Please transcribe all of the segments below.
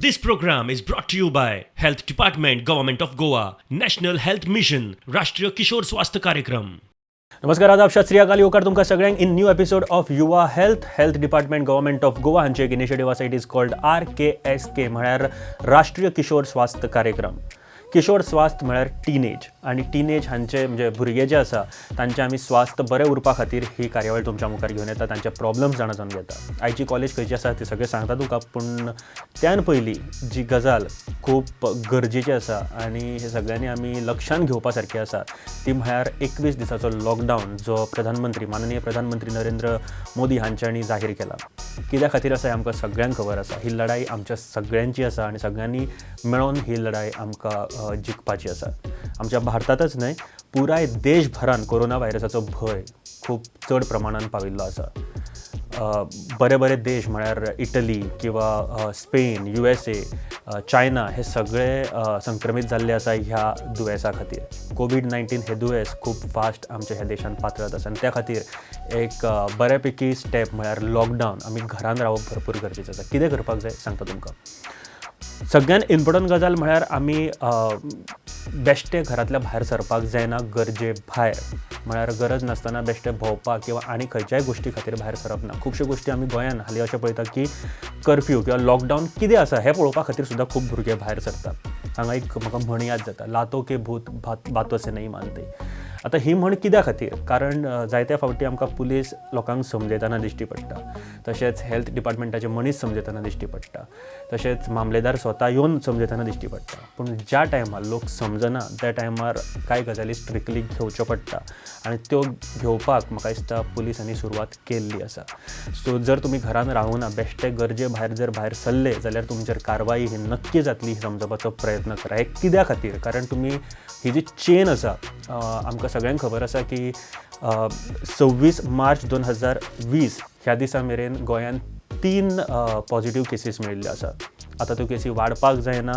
This program is brought to you by Health Department, Government of Goa, National Health Mission, राष्ट्रीय किशोर स्वास्थ्य कार्यक्रम. नमस्कार, आदाब, सत श्री अकाल. येवकार तुमकां सगळ्यांक in new episode of Yuva health department government of Goa हांचे एक इनिशिएटीव आसा. इट इज कॉल्ड RKSK म्हळ्यार राष्ट्रीय किशोर स्वास्थ्य कार्यक्रम. किशोर स्वास्थ्य म्हळ्यार टीनेज आनी टीनेज हांचे म्हणजे भुरगे जे आसा तांचे आमी स्वास्थ्य बरें उरपा खातीर ही कार्यावळ तुमच्या मुखार घेवन येता. तांचे प्रॉब्लम्स जाणून घेता. आयची कॉलेज खंयची आसा ती सगळें सांगता तुका, पूण त्यान पयलीं जी गजाल खूब गरजेची आसा आनी हे सगळ्यांनी आमी लक्षांत घेवपा सारकी आसा ती म्हळ्यार 21 दिसाचो लॉकडावन जो माननीय प्रधानमंत्री नरेंद्र मोदी हांच्यांनी जाहीर केला. कित्या खातीर आसा हें आमकां सगळ्यांक खबर आसा. ही लढाई आमच्या सगळ्यांची आसा आनी सगळ्यांनी मेळोन ही लढाई आमकां जिखपाची आसा. आमच्या भारतातच न्हय, पुराय देशभरान कोरोना व्हायरसाचो भंय खूब चड प्रमाणान पाविल्लो आसा. बरे देश म्हळ्यार इटली किंवा स्पेन, USA, चायना हे सगळे संक्रमीत जाल्ले आसा ह्या दुयेंसा खातीर. COVID-19 हे दुयेंस खूब फास्ट आमच्या ह्या देशांत पातळत आसा आनी त्या खातीर एक बऱ्यापैकी स्टेप म्हळ्यार लॉकडावन आमी घरान रावप भरपूर गरजेचें आसा. कितें करपाक जाय सांगता तुमकां. सगळ्यान इम्पॉर्टंट गजाल म्हळ्यार आमी बेश्टे घरांतल्या भायर सरपाक जायना. गरजे भायर म्हळ्यार गरज नासतना बेश्टे भोंवपाक किंवा आनी खंयच्याय गोश्टी खातीर भायर सरप ना. खुबश्यो गोश्टी आमी गोंयान हालीं अशें पळयता की कर्फ्यू किंवा लॉकडावन कितें आसा हें पळोवपा खातीर सुद्दां खूब भुरगे भायर सरतात. हांगा एक म्हाका म्हण याद जाता, लातो के भूत बातों से नहीं मानते. आतां ही म्हण कित्या खातीर? कारण जायत्या फावटी आमकां पुलीस लोकांक समजयतना दिश्टी पडटा, तशेंच हेल्थ डिपार्टमेंटाचे मनीस समजयतना दिश्टी पडटा, तशेंच मामलेदार स्वता येवन समजयतना दिश्टी पडटा. पूण ज्या टायमार लोक समजना त्या टायमार कांय गजाली स्ट्रिक्टली घेवच्यो पडटा आनी त्यो घेवपाक म्हाका दिसता पुलिसांनी सुरवात केल्ली आसा. सो जर तुमी घरान रावना, बेश्टे गरजे भायर सरले जाल्यार तुमचेर कारवाई ही नक्की जातली ही समजपाचो प्रयत्न करा. हे कित्या खातीर? कारण तुमी ही जी चेन आसा, आमकां सगळ्यांक खबर आसा की 26 मार्च 2020 ह्या दिसा मेरेन गोंयांत 3 पॉझिटिव्ह केसीस मेळिल्ल्यो आसात. आतां त्यो केसी वाडपाक जायना,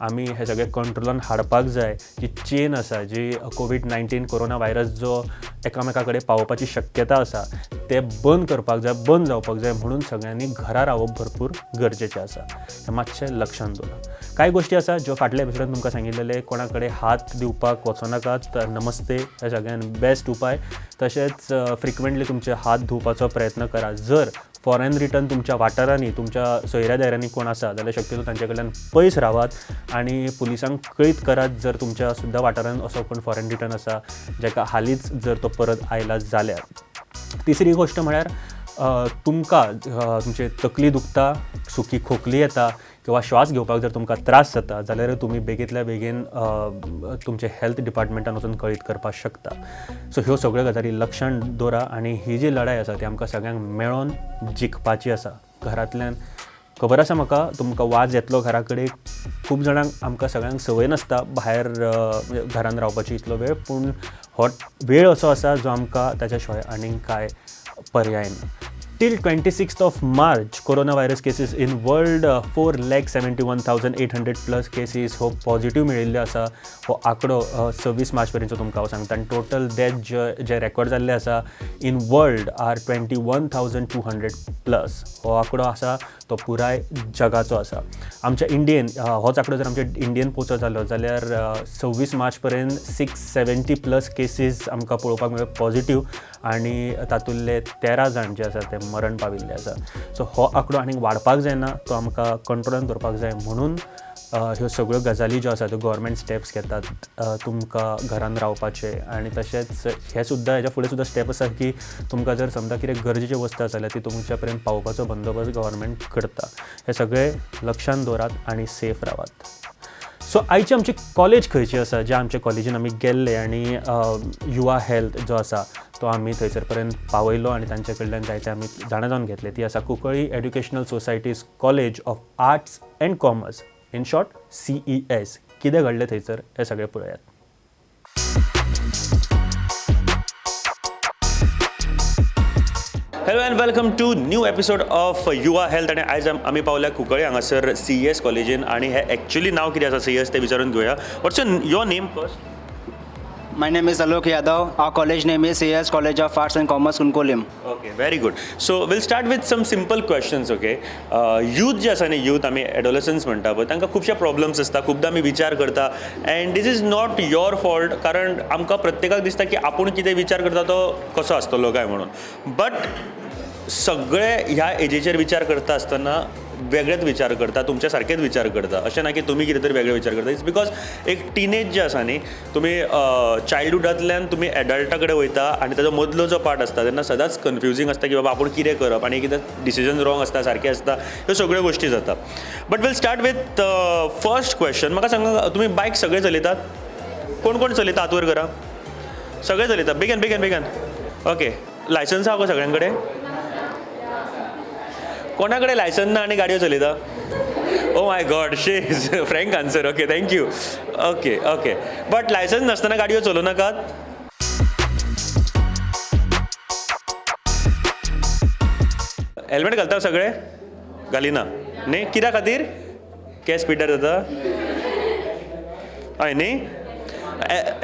आमी हे सगळें कंट्रोलान हाडपाक जाय. जी चेन आसा, जी COVID-19 कोरोना व्हायरस जो एकामेका कडेन पावोवपाची शक्यता आसा ते बंद करपाक जाय, बंद जावपाक जाय. म्हणून सगळ्यांनी घरा रावप भरपूर गरजेचें आसा. हें मातशें लक्षांत दवरा. कांय गोश्टी आसा ज्यो फाटल्या एपिसोडान तुमकां सांगिल्लेले, कोणा कडेन हात दिवपाक वचनाकात, नमस्ते हे सगळ्यान बेस्ट उपाय. तशेंच फ्रिक्वेंटली तुमचे हात धुवपाचो प्रयत्न करा. जर फॉरेन रिटर्न तुमच्या वाठारांनी, तुमच्या सोयऱ्या दायऱ्यांनी कोण आसा जाल्यार शक्यतो तांचे कडल्यान पयस रावात आनी पुलिसांक कळीत करात जर तुमच्या सुद्दां वाठारांत असो कोण फॉरेन रिटर्न आसा जाका हालींच जर तो परत आयला जाल्यार. तिसरी गोश्ट म्हळ्यार तुमकां तुमचे तकली दुखता, सुकी खोकली येता किंवा श्वास घेवपाक जर तुमकां त्रास जाता जाल्यार तुमी बेगींतल्या बेगीन तुमचे हेल्थ डिपार्टमेंटान वचून कळीत करपाक शकता. सो ह्यो सगळ्यो गजाली लक्षांत दवरा आनी ही जी लढाई आसा ती आमकां सगळ्यांक मेळोन जिखपाची आसा. घरांतल्यान खबर आसा म्हाका तुमकां वाज येतलो घरा कडेन. खूब जाणांक आमकां सगळ्यांक संवय नासता भायर घरान रावपाची इतलो वेळ, पूण हो वेळ असो आसा जो आमकां ताच्या शिवाय आनीक कांय पर्याय ना. Till 26th of March, coronavirus cases in world 4,71,800 plus cases हो पॉझिटिव्ह मेळिल्ले आसा. हो आंकडो 26 मार्च पर्यंत तुमकां हांव सांगता. आनी टोटल डेथ जे रेकॉर्ड जाल्ले आसा इन वर्ल्ड आर 21,200 प्लस. हो आंकडो आसा तो पुराय जगाचो आसा. आमच्या इंडियेन होच आंकडो जर आमच्या इंडियेन पोचत जालो जाल्यार 26 मार्च पर्यंत 670 प्लस केसीस आमकां पळोवपाक मेळ्ळ्यो पॉझिटिव्ह आनी तातूंतले 13 जाण जे आसा ते मरण पाविल्ले आसा. सो हो आंकडो आनीक वाडपाक जायना, तो आमकां कंट्रोलान दवरपाक जाय. म्हणून ह्यो सगळ्यो गजाली ज्यो आसा त्यो गव्हर्मेंट स्टेप्स घेतात तुमकां घरान रावपाचे. आनी तशेंच हे सुद्दां हेज्या फुडें सुद्दां स्टेप आसा की तुमकां जर समजा कितें गरजेच्यो वस्तू आसा जाल्यार ती तुमच्या पर्यंत पावोवपाचो बंदोबस्त गव्हर्मेंट करता. हे सगळे लक्षांत दवरात आनी सेफ रावात. सो आयची आमची कॉलेज खंयची आसा, ज्या आमच्या कॉलेजीन आमी गेल्ले आनी युवा हेल्थ जो आसा तो आमी थंयसर पर्यंत पावयलो आनी तांचे कडल्यान जायते आमी जाणा जावन घेतले. ती आसा Kunkolim educational society's college of arts and commerce, in short CES. कितें घडलें थंयसर हे सगळें पळयात. Hello and welcome to new episode of Yuva health. आनी आयज आमी पावल्या कुंकळ्ळी हांगासर CES कॉलेजीन. आनी हे एक्चुअली नांव कितें आसा CES तें विचारून घेवया. What's your name first? My name is Alok Yadav. Our college name is AS College of Arts and Commerce, Kunkolim. Okay very good so will start with some simple questions okay youth जे आसा न्ही youth आमी adolescence म्हणटा पळय तांकां खुबशे problems आसता खुबदां आमी विचार करता and this is not your fault कारण आमकां प्रत्येकाक दिसता की आपूण कितें विचार करता तो कसो आसतलो काय म्हणून बट सगळे ह्या एजीचेर विचार करता आसतना वेगळेच विचार करता तुमच्या सारकेच विचार करता अशें ना की तुमी कितें तरी वेगळे विचार करता इट्स बिकॉज एक टिनेज जे आसा न्ही तुमी चायल्डहुडांतल्यान तुमी एडल्टा कडेन वयता आनी ताजो मदलो जो पार्ट आसता तेन्ना सदांच कन्फ्युजींग आसता की बाबा आपूण कितें करप आनी कितें डिसिजन रॉंग आसता सारकें आसता ह्यो सगळ्यो गोश्टी जाता but will start with first question म्हाका सांगा तुमी बायक सगळे चलयतात कोण कोण चलयता हात वयर करा सगळे चलयता बेगीन बेगीन बेगीन ओके लायसन्स आहा गो सगळ्यां कडेन कोणा कडेन लायसन्स ना आनी गाडयो चलयता oh my god she's frank answer okay thank you okay okay but licence नासतना गाडयो चलोव नाकात हेल्मेट घालता सगळे घालिना न्ही कित्या खातीर केस पिड्ड्यार जाता हय न्ही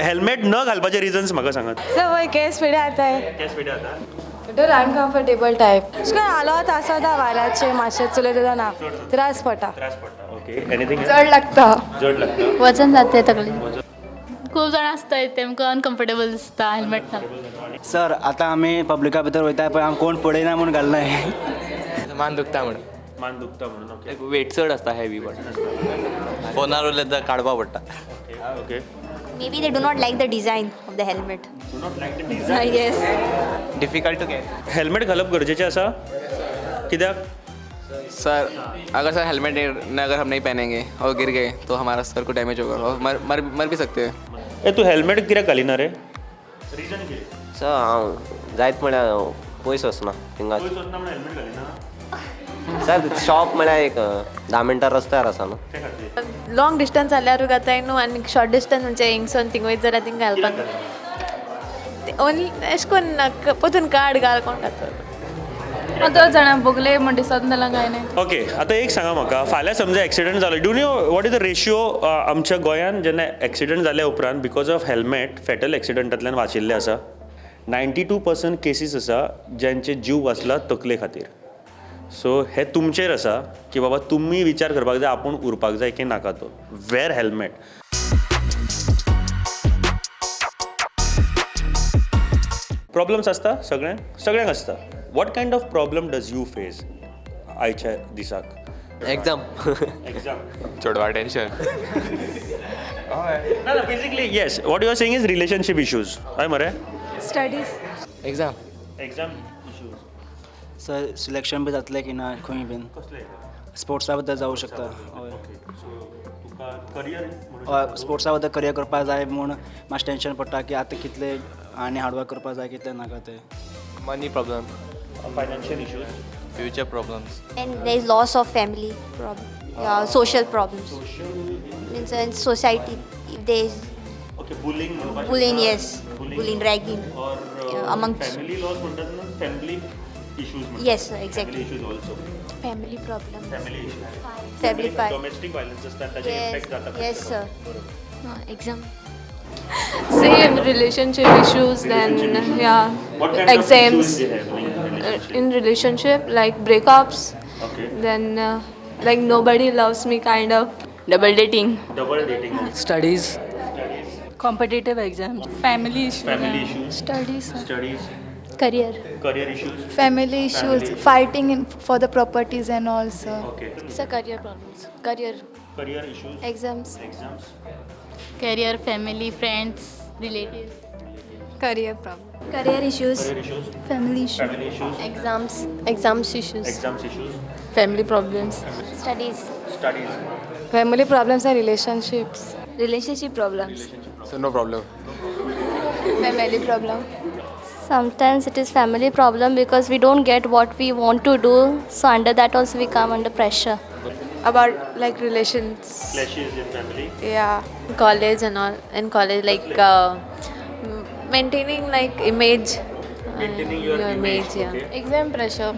हेल्मेट न घालपाचे रिजन्स म्हाका सांगात सर वही केस पिढे आता है केस पिड्ड्यार जाता टोटल अनकम्फर्टेबल टाइप उसका आलो आसा वाऱ्याचे मातशें चलयता ना त्रास पडटा त्रास पडटा ओके एनीथिंग चड लागता जड लागता वजन जाते तकली खूप जाण आसतात तेमकां अनकम्फर्टेबल दिसता हेल्मेट ना सर आता आम्ही पब्लिका भितर वयता पण आमी कोण पळयना म्हणून घालनाय मान दुखता म्हणून मान दुखता म्हणून ओके वेट चड आसता हेवी बट फोनार उलयता काडपा पडटा okay Maybe they do not like the design of the helmet. Do not like the design Yes. Difficult to get helmet घालप गरजेचें आसा कित्याक सर अगर सर हेलमेट अगर हम नहीं पहनेंगे और गिर गए तो हमारा सर को डैमेज होगा और मर भी सकते हैं ए तूं हेल्मेट कित्याक घालिना रे रिजन कितें सर हांव जायत म्हळ्यार पयस वचना थिंगा हेल्मेट घालिना सर शॉप म्हळ्यार एक 10 मिनटां रस्त्यार आसा न्हू लॉंग डिस्टन्स जाल्यार घाताय न्हू आनी शॉर्ट डिस्टन्स म्हणजे हिंगसून थिंग वयत जाल्यार थिंग घालपाक ओन्ली अशें करून परतून काड घाल कोण घालता दोन जाणां भोगले म्हण दिसत नाल्या काय नाही ओके आतां एक सांगा म्हाका फाल्यां समजा एक्सिडंट जालो do know what is the ratio आमच्या गोंयांत जेन्ना एक्सिडंट जाल्या उपरांत बिकॉज ऑफ हेल्मेट फॅटल एक्सिडंटांतल्यान वाचिल्ले आसा 92% केसीस आसा ज्यांचे जीव वाचला तकले खातीर सो हे तुमचेर आसा की बाबा तुमी विचार करपाक जाय आपूण उरपाक जाय की नाका तो वेअर हेल्मेट प्रॉब्लम्स आसता सगळ्यांक आसता what kind of problem does you face आयच्या दिसाक एग्जाम एक्झाम चोडवा टेंशन ना basically yes what you are saying is relationship issues हय मरे studies exam exam issues sir selection बी जातलें की ना खंय बीन स्पोर्ट्सा बद्दल जावं शकता हय करियर स्पोर्ट्सा बद्दल करियर करपा जाय म्हूण मातशें टेंशन पडटा की आतां कितले आनी हार्डवर्क करपा जाय कितलें नाका तें money problem financial issues future problems And there is loss of family problem, social problems. Means in society, if there is okay bullying bullying, yes, bullying, ragging among. Family loss म्हणतात ना family issues Yes, sir, exactly. Issues also Family problems. Family issues Family fight. Domestic violence असतात त्याचे Yes, impact जाता yes, sir. Exam same relationship issues then What kind exams of issues they have in relationship? in relationship like breakups Okay. then like nobody loves me kind of double dating Double dating, studies, studies, competitive exam family issue family issues, studies studies, Career. career issues. Family issues, Family. fighting for the properties and all, sir. Okay. it's a career problems career Career issues. exams Exams. Career family friends relative Career problem. Career issues. Career issues. Family issues. Family issues. exams issues Exams issues. family problems Studies. Studies. family problems and relationships Relationship problems. So no problem. Family problem. Sometimes it is family problem because we don't get what we want to do, so under that also we come under pressure. about like relations Clashes in family. yeah college and all in college like maintaining like image Maintaining your image, yeah okay. exam pressure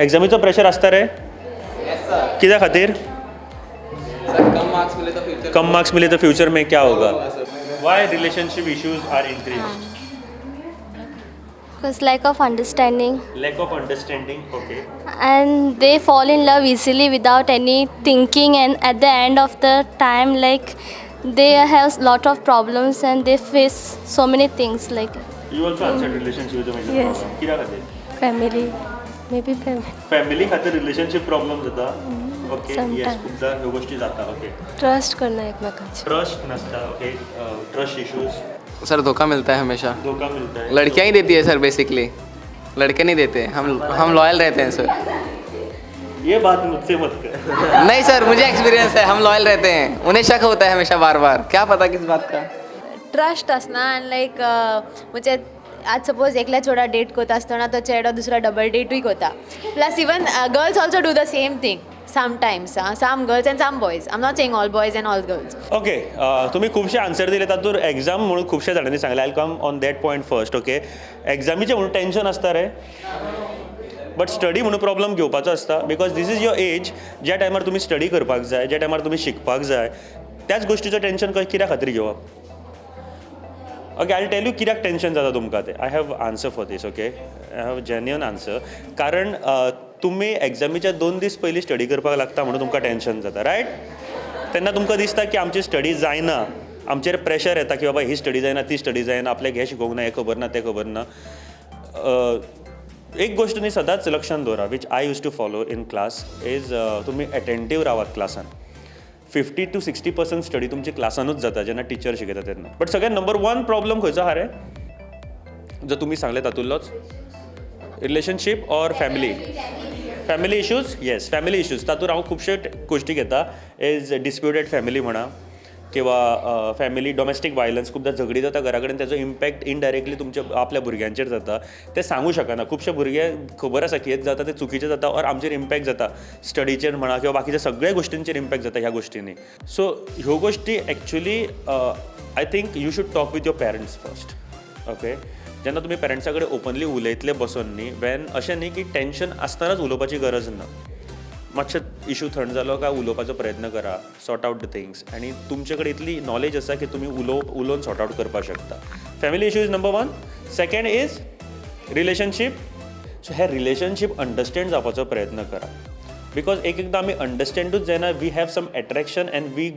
एक्झामीचो pressure आसता रे कित्या खातीर sir कम marks मिले तो future कम marks मिले तो future में क्या होगा why relationship issues are increase? Because lack of understanding, lack of understanding. Okay. and they fall in love easily without any thinking, and at the end of the time, like, they have lot of problems and they face so many things, like you also answered relationship Yes. कित्याक खातीर? family, maybe family, family खातीर relationship problem जाता. Okay. Yes, Sometimes. खुबदां ह्यो गोष्टी जाता. Okay. trust करना एकमेकांचेर. Trust नसता. ओके. Trust issues. सर धोखा मिलता है हमेशा. धोखा मिलता है. लड़कियाँ ही देती है सर बेसिकली, लड़के नहीं देते. हम लॉयल रहते हैं सर. ये बात मुझसे मत कर. नहीं सर, मुझे एक्सपीरियंस है, हम लॉयल रहते हैं. उन्हें शक होता है हमेशा बार बार, क्या पता किस बात का. ट्रस्ट असना आनी लायक म्हणजे आज सपोज एकल्या चेडा डेट करता आसतना तो चेडो दुसरा डबल डेटूय करता. Plus even girls also do the same thing sometimes. Some girls and some boys. I am not saying all boys and all girls. Okay. तुम्ही खुबशे आन्सर दिले तातूंत एग्जाम म्हणून खुबशे जाणांनी सांगलें. I come on that point first. Okay. एग्जामीचें म्हणून टेन्शन आसता रे, बट स्टडी म्हणून प्रॉब्लम घेवपाचो आसता. Because this is your age ज्या टायमार तुमी स्टडी करपाक जाय, ज्या टायमार तुमी शिकपाक जाय, त्याच गोष्टीचो टेन्शन कित्या खातीर घेवप? ओके. आय टेल यू कित्याक टेन्शन जाता तुमकां तें. I have answer for this. Okay. I have genuine answer. कारण तुमी एग्जामीच्या 2 दीस पयलीं स्टडी करपाक लागता म्हणून तुमकां टेन्शन जाता, रायट? तेन्ना तुमकां दिसता की आमची स्टडी जायना, आमचेर प्रेशर येता की बाबा ही स्टडी जायना, ती स्टडी जायना, आपल्याक हें शिकोवंक ना, हें खबर ना, तें खबर ना. एक गोष्ट न्ही सदांच लक्षांत दवरा, which I use to follow in class, is तुमी एटेंटीव रावात क्लासान. 50 to 60% स्टडी तुमची क्लासानूच जाता जेन्ना टिचर शिकयता तेन्ना. बट सगळ्यात नंबर 1 प्रॉब्लम खंयचो आहा रे, जो तुमी सांगले तातूंतलोच? Relationship or family? Family issues. Yes, family issues. तातूंत हांव खुबशे गोश्टी घेता. इज डिस्प्युटेड फॅमिली म्हणा, किंवा फॅमिली डॉमेस्टीक वायलन्स. खुबदां झगडी जाता घरा कडेन, ताजो इम्पॅक्ट इनडायरेक्टली तुमच्या आपल्या भुरग्यांचेर जाता. ते सांगू शकना. खुबशे भुरगे खबर आसा की हें जाता तें चुकीचें जाता, ऑर आमचेर इम्पॅक्ट जाता. स्टडीचेर म्हणा किंवा बाकीच्या सगळ्या गोश्टींचेर इम्पॅक्ट जाता ह्या गोश्टींनी. सो ह्यो गोश्टी actually I think you should talk with your parents first. Okay. जेन्ना तुमी पेरंट्सा कडेन ओपनली उलयतले बसून न्ही, वेन अशें न्ही की टेन्शन आसतनाच उलोवपाची गरज ना. मातशें इशू थंड जालो काय उलोवपाचो प्रयत्न करा, सॉर्ट आउट द थिंग्स. आनी तुमचे कडेन इतली नॉलेज आसा की तुमी उलोवन सॉर्ट आउट करपाक शकता. Family issue is number 1. Second is relationship. So हे रिलेशनशीप अंडरस्टँड जावपाचो प्रयत्न करा. बिकॉज एकदां आमी अंडरस्टँडूच जायना, we have some attraction and we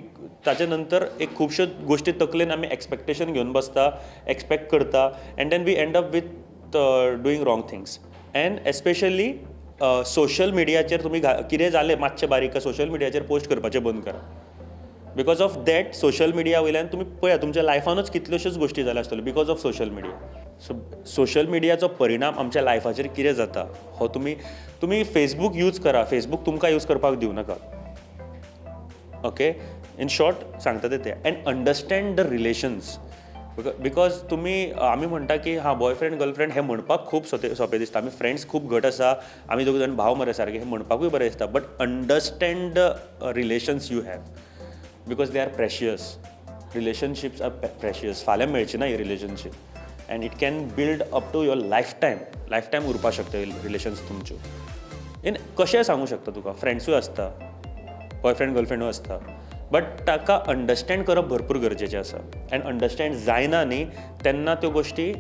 ताचे नंतर एक खुबश्यो गोश्टी तकलेन आमी एक्सपेक्टेशन घेवन बसता, एक्सपेक्ट करता, and then we end up with doing wrong things. And especially social मिडियाचेर तुमी कितें जालें मातशें बारीक सोशल मिडियाचेर पोस्ट करपाचें बंद करा. Because of that social media वयल्यान तुमी पळया तुमच्या लायफानूच कितल्योश्योच गोश्टी जाल्या आसतल्यो because of social media. So social मिडियाचो परिणाम आमच्या लायफाचेर कितें जाता हो तुमी फेसबूक यूज करा, फेसबूक तुमकां यूज करपाक दिवं नाका. ओके. इन शॉर्ट सांगता तें. And understand the relations. Because आमी म्हणटा की बॉयफ्रेंड गर्लफ्रेंड हें म्हणपाक खूब सोंपें दिसता. आमी फ्रेंड्स खूब घट आसा, आमी दोग जाण भाव मरे सारके, हें म्हणपाकूय बरें दिसता. But understand the relations you have, because they are precious. Relationships are precious. फाल्यां मेळची ना ही relationship, and it can build up to your life time उरपाक शकता रिलेशन्स तुमच्यो. इन कशें सांगू शकता तुका, फ्रेंड्सूय आसता, बॉयफ्रेंड गर्लफ्रेंडूय आसता, बट ताका अंडरस्टँड करप भरपूर गरजेचें आसा. एंड अंडरस्टँड जायना न्ही तेन्ना त्यो गोश्टी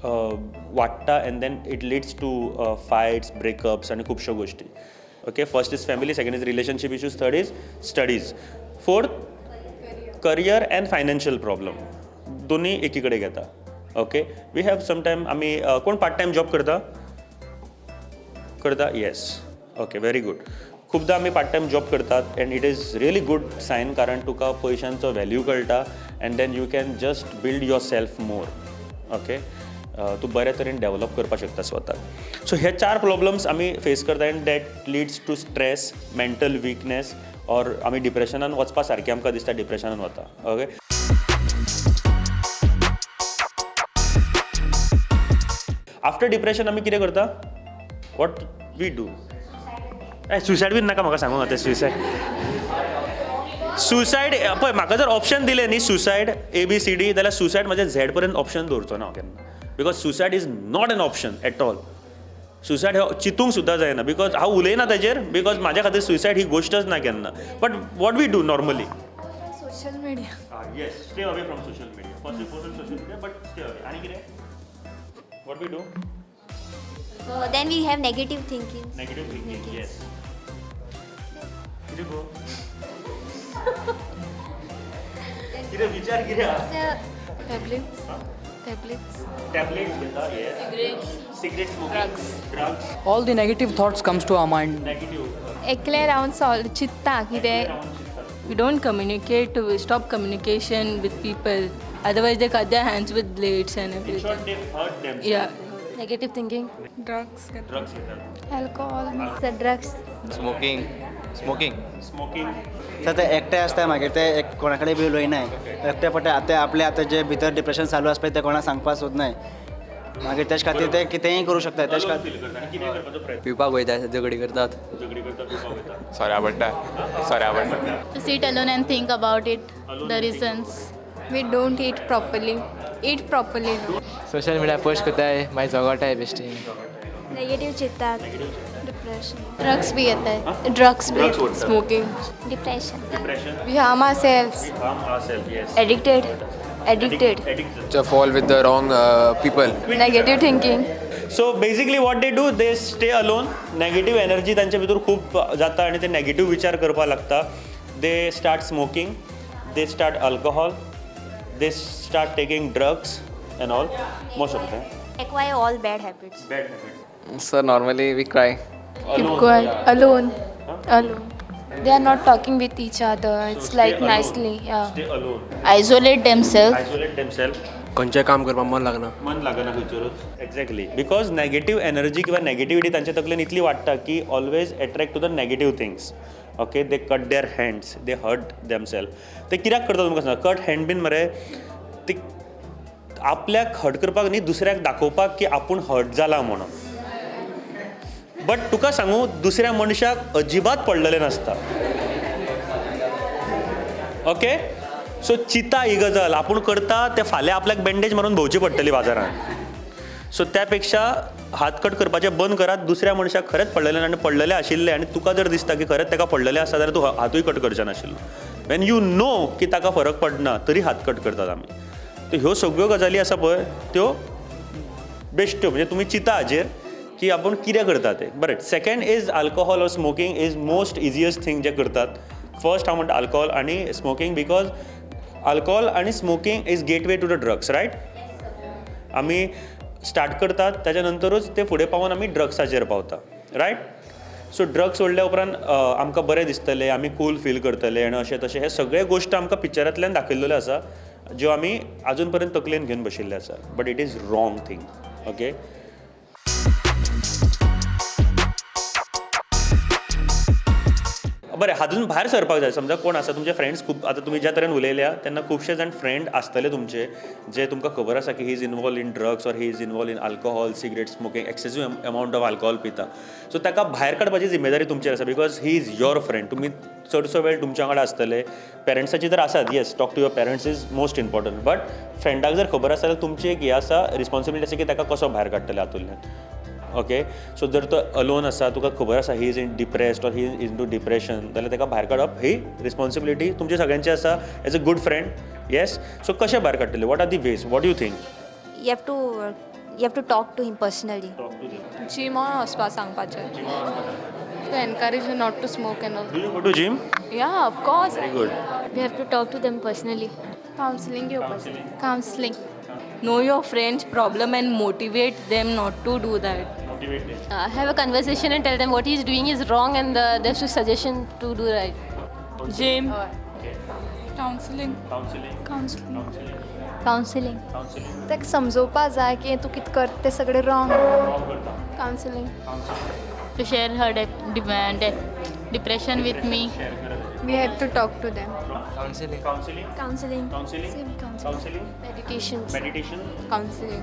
वाडटा, and then it leads to fights, breakups आनी खुबश्यो गोश्टी. Okay. First is family, second is relationship issues, third is studies, fourth career and financial problem. दोनी एकी कडेन घेता. ओके. वी हॅव समटायम आमी कोण पार्ट टायम जॉब करता? येस. ओके. Very good. खूबदां आमी पार्ट टायम जॉब करतात, and it is really good sign, कारण तुका पयशांचो व्हॅल्यू कळटा, and then you can just build yourself more. Okay. तूं बऱ्या तरेन डेवलप करपाक शकता स्वताक. सो हे 4 प्रॉब्लम्स आमी फेस करता, and that leads to stress, mental weakness, or आमी डिप्रेशनान वचपा सारकें आमकां दिसता डिप्रेशनान वता. ओके. आफ्टर डिप्रेशन आमी कितें करता? What we do? सुसायड बीन नाका म्हाका सांगूंक आतां. सुसायड पळय, म्हाका जर ऑप्शन दिलें न्ही सुसायड ABCD, जाल्यार सुसायड म्हाज्या Z पर्यंत ऑप्शन दवरचो ना हांव केन्ना. Because suicide is not an option at all. Suicide हे चिंतूंक सुद्दां जायना, बिकॉज हांव उलयना ताजेर, बिकॉज म्हाज्या खातीर सुसायड ही गोश्टच ना केन्ना. But what we do normally? social media. Yes, stay away from social media. First we post on social media, but stay away. आणि कितें? What we do? So then we have negative thinking. Negative thinking. Yes. कितें गो? कितें विचार कितें आहा? Tablets. Tablets. Tablets घेता, yes. Cigarette smoking. Drugs. All the negative thoughts comes to our mind. Negative. एकले रावन चित्ता कितें. We don't communicate. We stop communication with people. Otherwise, they cut their hands with blades and In everything. short, they hurt themselves. Yeah. Negative thinking. Drugs. Drugs घेतात. Alcohol. The drugs. Smoking Smoking. तर ते एकटे असता मागीर ते एक कोणा कडेन बी उलयनाय एकटे पडटा आतां आपले आतां जे भितर डिप्रेशन चालू आसा पळय ते कोणाक सांगपाक सोदनाय मागीर तेच खातीर ते कितेंय करू शकता तेच Alone खातीर feel करतात. आणि कितें करपाचो प्रयत्न? पिवपाक वयता झगडी करतात झगडी करतात, पिवपाक वयतात. सॉरी आवडटा To sit alone and think about it. The reasons. We don't eat properly. Eat properly. Social media post करताय मागीर झगडटाय बेश्टी Negative चित्तात. Depression. Drugs भी येता है. Drugs भी. Smoking. Depression. Depression. We harm ourselves. We harm ourselves, yes. Addicted. Addicted. Addicted. fall with the wrong people. Negative thinking. So basically what they do they stay alone negative energy तांचे भितर खूब जाता आनी ते negative विचार करपाक लागता they start smoking they start alcohol they start taking drugs and all most of them Acquire all bad habits. bad habits. Sir normally we cry Keep quiet. Alone. Alone. They are not talking with each other. It's So like stay alone. nicely. Yeah. Stay alone. Isolate themselves. Isolate themselves. खंयचें काम करपाक मन लागना मन लागना खंयचोच exactly because negative energy किंवा negativity तांच्या तकलेन इतली वाडटा की always attract to the negative things okay they cut their hands they hurt themselves ते कित्याक करता तुमकां सांग कट हँड बीन मरे ती आपल्याक हर्ट करपाक न्ही दुसऱ्याक दाखोवपाक की आपूण हर्ट जाला म्हणून बट तुका सांगू दुसऱ्या मनशाक अजिबात पडलेलें नासता ओके सो चिता ही गजाल आपूण करता ते फाल्यां आपल्याक बँडेज मारून भोंवची पडटली बाजारांत सो त्या पेक्षा हात कट करपाचें बंद करात दुसऱ्या मनशाक खरेंच पडलेलें आनी पडलेलें आशिल्लें आनी तुका जर दिसता की खरेंच ताका पडलेलें आसा जाल्यार तूं हातूय कट करचें नाशिल्लो वेन यू नो की ताका फरक पडना तरी हात कट करतात आमी तर ह्यो सगळ्यो गजाली आसा पळय त्यो बेश्ट्यो म्हणजे तुमी चिता हाजेर की आपूण कितें करता तें बरें second is alcohol or smoking is most easiest thing जे करतात फर्स्ट हांव म्हणटा अल्कोहॉल आनी स्मोकिंग बिकॉज अल्कोहॉल आनी smoking is gateway to the drugs right आमी स्टार्ट करतात त्याच्या नंतरूच ते फुडें पावून आमी ड्रग्साचेर पावता रायट सो ड्रग्स सोडल्या उपरांत आमकां बरें दिसतलें आमी कूल फील करतले आनी अशें तशें हे सगळे गोश्ट आमकां पिक्चरांतल्यान दाखयल्ल्यो आसा ज्यो आमी आजून पर्यंत तकलेन घेवन बशिल्ले आसा but it is wrong thing okay बरें हातून भायर सरपाक जाय समजा कोण आसा तुमचे फ्रेंड्स खूब आतां तुमी ज्या तरेन उलयल्या तेन्ना खुबशे जाण फ्रेंड आसतले तुमचे जे तुमकां खबर आसा की he is involved in drugs or he is involved in alcohol cigarette smoking excessive amount of alcohol पिता सो ताका भायर काडपाची जिम्मेदारी तुमचेर आसा because he is your friend तुमी चडसो वेळ तुमच्या वांगडा आसतले पेरंट्साची तर आसात yes talk to your parents is most important but फ्रेंडाक जर खबर आसा जाल्यार तुमची एक ही आसा रिस्पॉन्सिबिलिटी आसा की ताका कसो भायर काडटले हातूंतल्यान ओके सो जर तो अलोन आसा तुका खबर आसा he is in depressed or he is into depression जाल्यार ताका भायर काडप ही रिस्पॉन्सिबिलिटी तुमच्या सगळ्यांची आसा as a good friend yes so कशें भायर काडटले what are the ways what you think You have to talk to him personally. Gym वचपाक सांगपाचें. To encourage you not to smoke and all. Do you go to gym Yeah, of course. Very good We have to talk to them personally. Counseling घेवपाचें. Counseling. Know your friends' problem and motivate them not to do that. Have a conversation and tell them what he's doing is wrong and there's a suggestion to do right. Gym. Counseling. Counseling. ताका समजोवपाक जाय की तूं कितें करता तें सगळें wrong. Counseling. To share her depression with me. We have to talk to them. Counseling. Meditation. Counseling.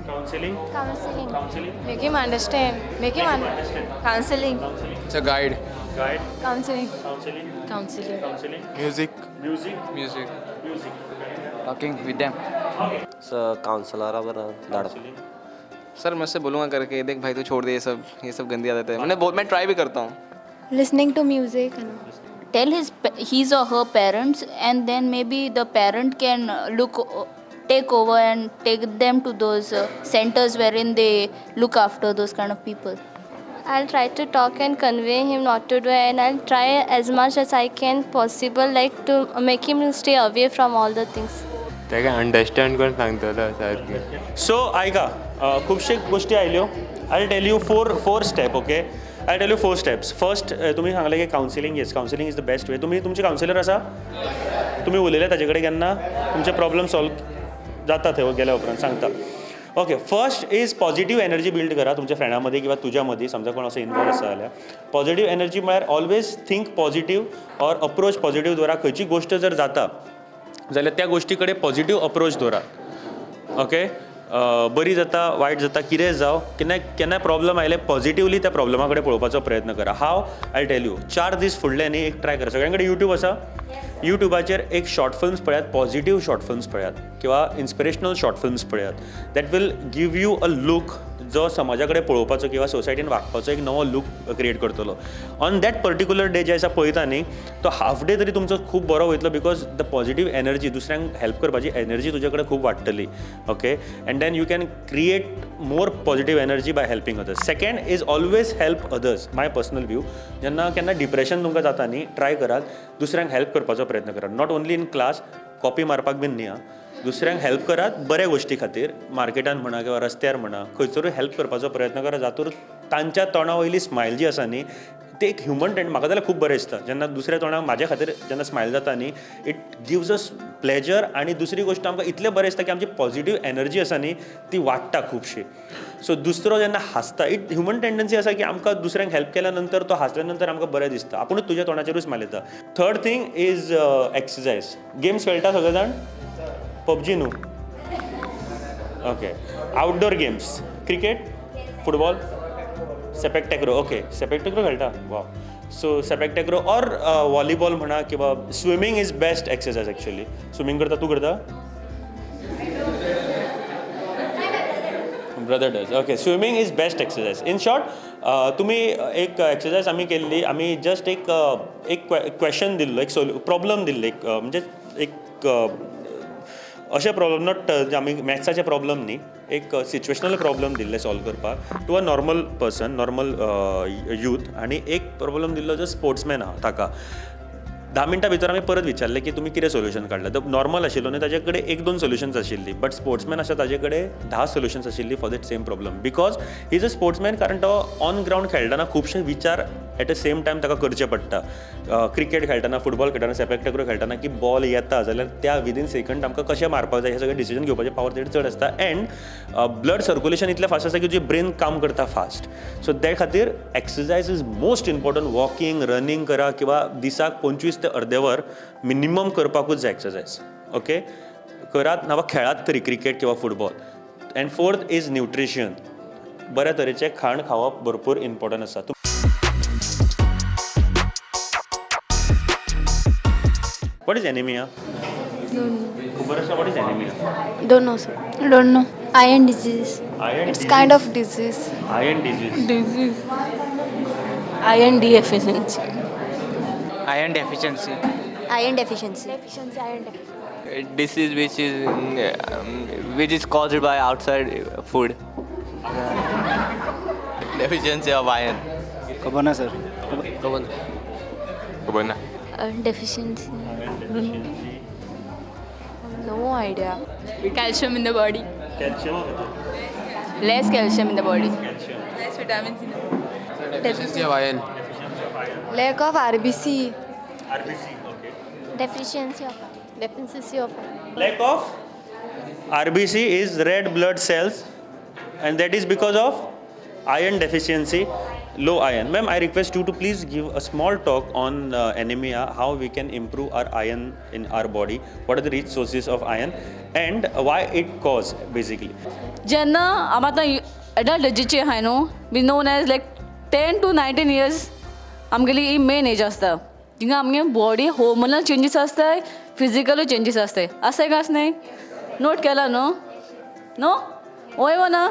Counseling. Make him understand. Counseling. It's a guide. Counseling. Counseling. Music. Talking with them. कावन्सलरा बरं धाडप sir मैं उससे बोलूँगा करके देख भाई तू छोड़ दे ये सब गंदी आदत है मैं ट्राई भी करता हूँ Listening to music and tell his or her parents, and then maybe the parent can take over and take them to those centers wherein they look after those kind of people. I'll try to talk and convey him not to do it, and I'll try as much as I can possible, like to make him stay away from all the things. ताका understand करून सांगतलो सारकें. So आयका खुबशे गोश्टी आयल्यो. I tell you four step. Okay, I tell you 4 steps. First तुमी सांगले की counselling. Yes, counselling is the best way. तुमी तुमचे कावन्सिलर आसा? तुमी उलयले ताजे कडेन केन्ना? तुमचे प्रॉब्लम सॉल्व जाता थंय गेल्या उपरांत सांगता. Okay, first is positive energy build करा तुमच्या फ्रेंडा मदीं किंवा तुज्या मदीं. समजा कोण असो इन्वॉल्व आसा जाल्यार पॉझिटिव्ह एनर्जी म्हळ्यार always think positive or approach positive दवरा. खंयची गोश्ट जर जाता जाल्यार त्या गोश्टी कडेन पॉझिटिव्ह अप्रोच दवरा. ओके, बरी जाता वायट जाता कितेंय जावं, केन्नाय प्रॉब्लम आयले पॉझिटिव्हली त्या प्रॉब्लमा कडेन पळोवपाचो प्रयत्न करा. हाव, आय टेल यू 4 दीस फुडले न्ही एक ट्राय करा. सगळ्यां कडेन यूट्यूब आसा. यूट्यूबाचेर एक शॉर्ट फिल्म्स पळयात, पॉझिटिव्ह शॉर्ट फिल्म्स पळयात किंवा इन्स्पिरेशनल शॉर्ट फिल्म्स पळयात. That will give you a look जो समाजा कडेन पळोवपाचो किंवा सोसायटीन वागपाचो एक नवो लूक क्रिएट करतलो. ऑन दॅट पर्टिक्युलर डे जे आसा पळयता न्ही तो हाफ डे तरी तुमचो खूब बरो वयतलो, बिकॉज द पॉझिटिव्ह एनर्जी, दुसऱ्यांक हेल्प करपाची एनर्जी तुजे कडेन खूब वाडटली. Okay, and then you can create more positive energy by helping others. Second is always help others. My personal view, जेन्ना केन्ना डिप्रेशन तुमकां जाता न्ही ट्राय करात दुसऱ्यांक हेल्प करपाचो प्रयत्न करात. Not only in class, copy मारपाक बीन न्ही. दुसऱ्यांक हेल्प करात बऱ्या गोश्टी खातीर, मार्केटान म्हणा किंवा रस्त्यार म्हणा, खंयसरूय हेल्प करपाचो प्रयत्न करा जातूर तांच्या तोंडा वयली स्मायल जी आसा न्ही ते एक ह्युमन टेंट. म्हाका जाल्यार खूब बरें दिसता जेन्ना दुसऱ्या तोंडाक म्हाज्या खातीर जेन्ना स्मायल जाता न्ही इट गिव्स अस प्लेजर. आनी दुसरी गोश्ट आमकां इतलें बरें दिसता की आमची पॉझिटिव्ह एनर्जी आसा न्ही ती वाडटा खुबशी. सो दुसरो जेन्ना हांसता, इट ह्युमन टेंडन्सी आसा की आमकां दुसऱ्यांक हेल्प केल्या नंतर तो हांसल्या नंतर आमकां बरें दिसता, आपुणूच तुज्या तोंडाचेरूच स्मायल येता. Third thing is exercise. Games खेळटा सगळे जाण? पबजी न्हू. Okay, outdoor games, cricket, football, sepak takraw. Okay, sepak takraw खेळटा? Wow. So sepak takraw or volleyball म्हणा किंवा swimming is best exercise. Actually swimming करता? तूं करता? Brother does. Okay, swimming is best exercise. In short, तुमी एक exercise आमी केल्ली, आमी जस्ट एक क्वेश्चन दिल्लो, एक प्रॉब्लम दिल्लो, एक म्हणजे एक अशें प्रॉब्लम, नॉट आमी मॅथ्साचे प्रॉब्लम न्ही, एक सिच्युएशनल प्रॉब्लम दिल्ले सॉल्व करपाक to a normal person, normal youth. आनी एक प्रॉब्लम दिल्लो जो स्पोर्ट्समॅन आहा ताका. 10 मिनटां भितर आमी परत विचारलें की तुमी कितें सोल्युशन काडलें. तो नॉर्मल आशिल्लो न्ही, ताजे कडेन 1-2 सोल्युशन्स आशिल्ली, बट स्पोर्ट्समॅन आसा ताजे कडेन 10 सोल्युशन्स आशिल्ली for that same problem. Because he is a sportsman, कारण तो ऑन ग्रावंड खेळटना खुबशे विचार एट अ सेम टायम ताका करचे पडटा. क्रिकेट खेळटना, फुटबॉल खेळटना, सेपॅक टॅक्रो खेळटना की बॉल येता जाल्यार त्या विदीन सेकंड आमकां कशें मारपाक जाय हे सगळें डिसिजन घेवपाचें पावर तेजेर चड आसता. एंड ब्लड सर्क्युलेशन इतलें फास्ट आसता की तुजी ब्रेन काम करता फास्ट. सो त्या खातीर exercise is most important. Walking, running करा किंवा दिसाक 25 ते अर्दे वर मिनिमम करपाकूच जाय एक्सरसायज. ओके, करात नावा खेळात तरी क्रिकेट किंवा football. End fourth is nutrition. बऱ्या तरेचें खाण खावप भरपूर इम्पॉर्टंट आसा. What is anemia? What is anemia? Don't know, sir. Don't know. Iron disease. It's kind of disease. Iron disease. Disease. Iron deficiency. Iron deficiency. Iron deficiency. Iron deficiency. Disease which is caused by outside food. Deficiency of iron. खबर ना sir. खबर ना. Deficiency. No idea. Calcium in the body. Calcium. Less calcium in the body. Less vitamins in the body. Deficiency of iron. Lack of RBC. RBC. Okay. Deficiency of Lack of RBC is red blood cells, and that is because of iron deficiency, low iron. Ma'am, I request you to please give a small talk on anemia, how we can improve our iron in our body, what are the rich sources of iron, and why it cause basically. जेन्ना आमी आतां adult एजीचे आहाय न्हू, be known as like 10 to 19 years आमगेली ही main age आसता. थिंगा आमगे बॉडी हॉर्मोनल चेंजीस आसताय, फिजिकलूय चेंजीस आसताय. आसताय काय आसनाय? नोट केला न्हू? नो? वय वो ना?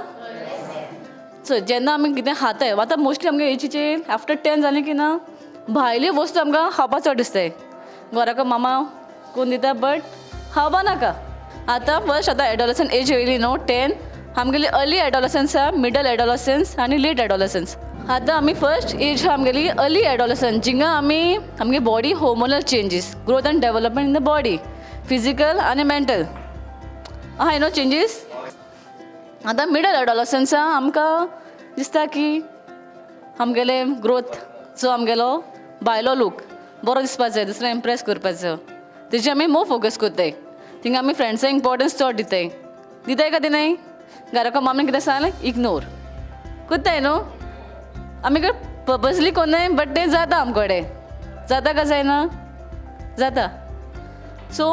सो जेन्ना आमी कितें खाताय, आतां मोस्टली आमगे एजीचे आफ्टर 10 जालें की ना भायली वस्तू आमकां खावपा चड दिसताय घराको मामा कोण दिता बट खावपा नाका आतां फर्स्ट आतां एडोलसंट एज येयली न्हू 10 आमगेली अर्ली एडोलसन्स आहा मिडल एडोलसन्स आनी लेट एडोलसन्स आतां आमी फर्स्ट एज आहा आमगेली अर्ली एडोलसन्स जिंगा आमी आमगे body hormonal changes growth end development in the body physical आनी मेंटल आहा न्हू चेंजीस आतां मिडल एडोलसन्सा आमकां दिसता की आमगेले ग्रोथ जो आमगेलो भायलो लूक बरो दिसपाक जाय दुसऱ्या इम्प्रेस करपाक जाय तेजी आमी मोव फोकस करताय थिंगा आमी फ्रेंड्सांक इम्पोर्टन्स चड दिताय का दिनाय घराको मामलें कितें सांगलें इग्नोर कोत्ताय न्हू आमी पर्पजली कोन्नाय बट तें जाता आमकोडे जाता काय जायना जाता सो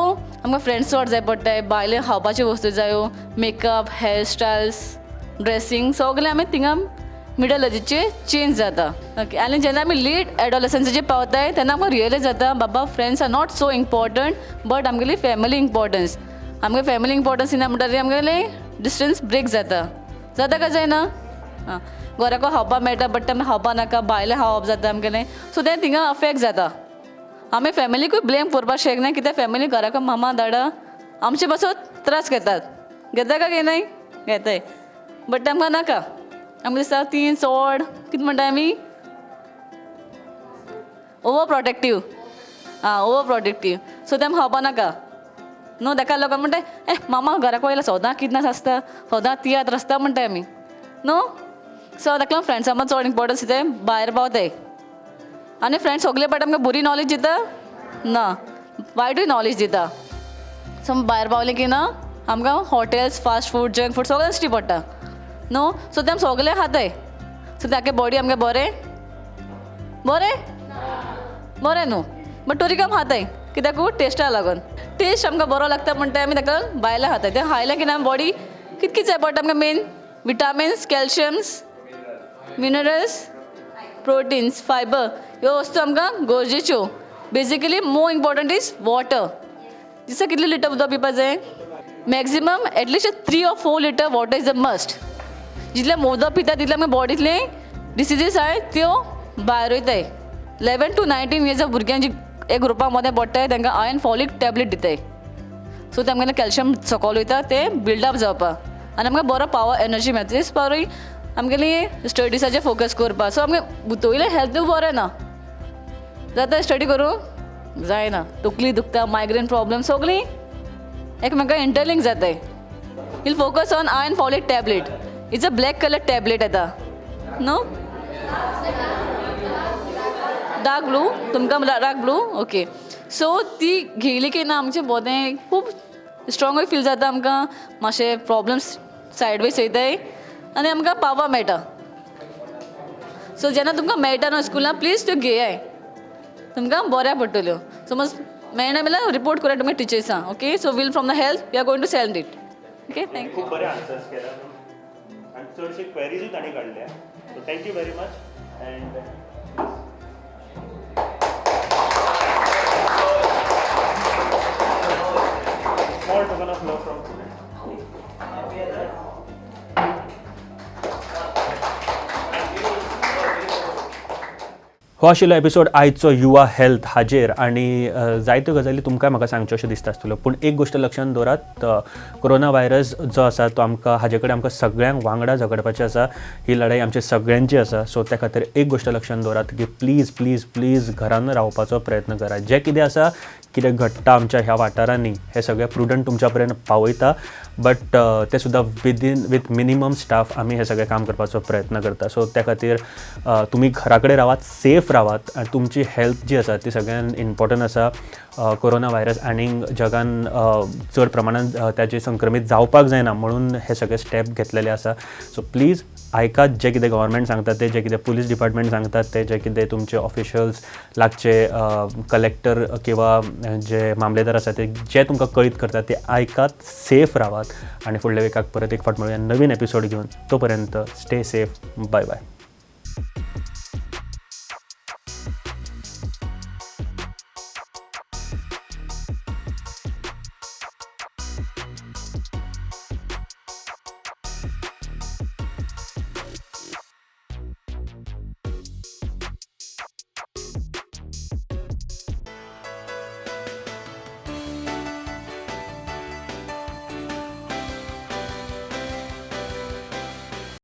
आमकां फ्रेंड्स चड जाय पडटाय भायले खावपाच्यो वस्तू जायो मेकअप हेअर स्टायल्स ड्रेसींग सगळें आमी थिंगा मिडल एजीचे चेंज जाता ओके आनी जेन्ना आमी लेट एडोलसन्साचेर पावताय तेन्ना आमकां रियलायज जाता बाबा friends are not so important but आमगेली फॅमिली इम्पॉर्टन्स आमगे फॅमिली इम्पॉर्टन्स इन म्हणटार आमगेले डिस्टन्स ब्रेक जाता काय जायना आं घराको खावपा मेळटा बट आमी खावपा नाका भायलें खावप जाता आमगेलें सो तें थिंगा अफेक्ट जाता आमी फॅमिलीकूय ब्लेम करपाक शकना कित्याक फॅमिली घराको मामा दादा आमचे पासून त्रास घेता काय घेनाय घेताय बट आमकां नाका आमकां दिसता ती चड कितें म्हणटा आमी over protective over protective so तें खावपा नाका न्हू ताका लोकांक म्हणटा मामा घराक वयला सदां कितें आसता सदां तियात्र आसता म्हणटाय आमी न्हू सो ताका लागून फ्रेंड्सां मात चड इम्पोर्टन्स दिताय भायर पावताय आनी फ्रेंड्स सगळे पाट आमकां बरी नॉलेज दिता ना वायटूय नॉलेज दिता सो भायर पावलें की ना आमकां hotels fast food junk food सगळें दिश्टी पडटा न्हू सो तें सगळें खाताय सो तागे बॉडी आमगे बरें न्हू बट तरी काम खाताय कित्याक टेस्टा लागून टेस्ट आमकां बरो लागता म्हणटा आमी ताका भायलें खाताय तें खायलें की ना बॉडी कितकी जाय पडटा आमकां main vitamins calciums minerals proteins fibre ह्यो वस्तू आमकां गरजेच्यो basically more important is water दिसा कितले लिटर उदक पिवपाक जाय maximum at least 3 or 4 litre water is a must जितलें उदक पिता तितले आमगे बॉडींतले डिसिजीस आहाय त्यो भायर वयताय 11 to 19 years भुरग्यां जी एक ग्रुपा मदें पडटाय तांकां आयर्न फॉलिक टॅबलेट दिताय सो तेमगेलें कॅल्शियम सकयल वयता तें बिल्डअप जावपाक आनी आमकां बरो पावर एनर्जी मेळटा तेच पावरी आमगेली स्टडीसाचेर फोकस करपाक सो आमगे भितरलें हेल्थ बरें ना जाता स्टडी करूं जायना तकली दुखता मायग्रेन प्रॉब्लम सगळीं एकमेकांक इंटरलिंक जाताय will focus on iron folic tablet it's a black colour tablet येता नो डार्क ब्लू तुमकां डार्क ब्लू ओके सो ती घेयली की ना आमचें बोदें खूब स्ट्रॉंगूय फील जाता आमकां मातशे प्रॉब्लम्स सायड वेज वयताय आनी आमकां पावर मेळटा सो जेन्ना तुमकां मेळटा न्हू स्कुलान प्लीज त्यो घेयाय तुमकां बऱ्या पडटल्यो समज मेळना जाल्यार रिपोर्ट करा तुमगे टिचर्सांक okay so we'll from the health we are going to send it okay thank you खूब बरे आन्सर्स केला आनी चडशे क्वेरीजूय ताणी काडल्या so thank you very much and small token of love from हो आशिल्लो एपिसोड आयचो युवा हेल्थ हाजेर आनी जायत्यो गजाली तुमकां म्हाका सांगच्यो अशें दिसता आसतलो पूण एक गोश्ट लक्षांत दवरात कोरोना व्हायरस जो आसा तो आमकां हाजे कडेन आमकां सगळ्यांक वांगडा झगडपाचें आसा ही लढाई आमच्या सगळ्यांची आसा सो त्या खातीर एक गोश्ट लक्षांत दवरात की प्लीज प्लीज प्लीज घरान रावपाचो प्रयत्न करा जें कितें आसा कितें घडटा आमच्या ह्या वाठारांनी हें सगळें प्रुडंट तुमच्या पर्यंत पावयता बट ते सुद्दां विथ मिनिमम स्टाफ आमी हें सगळें काम करपाचो प्रयत्न करता सो त्या खातीर तुमी घरा कडेन रावात सेफ रावात आनी तुमची हेल्थ जी आसा ती सगळ्यान इम्पॉर्टंट आसा कोरोना व्हायरस आनीक जगान चड प्रमाणान त्याचे संक्रमीत जावपाक जायना म्हणून हे सगळे स्टेप घेतलेले आसा सो प्लीज आयकात जें कितें गव्हर्मेंट सांगता तें जें कितें पुलीस डिपार्टमेंट सांगतात तें जें कितें तुमचे ऑफिशियल्स लागचे कलेक्टर किंवा जे मामलेदार आसा ते जे तुमकां कळीत करतात ते आयकात सेफ रावात आनी फुडल्या विकाक परत एक फावट मेळुया नवीन एपिसोड घेवन तोपर्यंत स्टे सेफ बाय बाय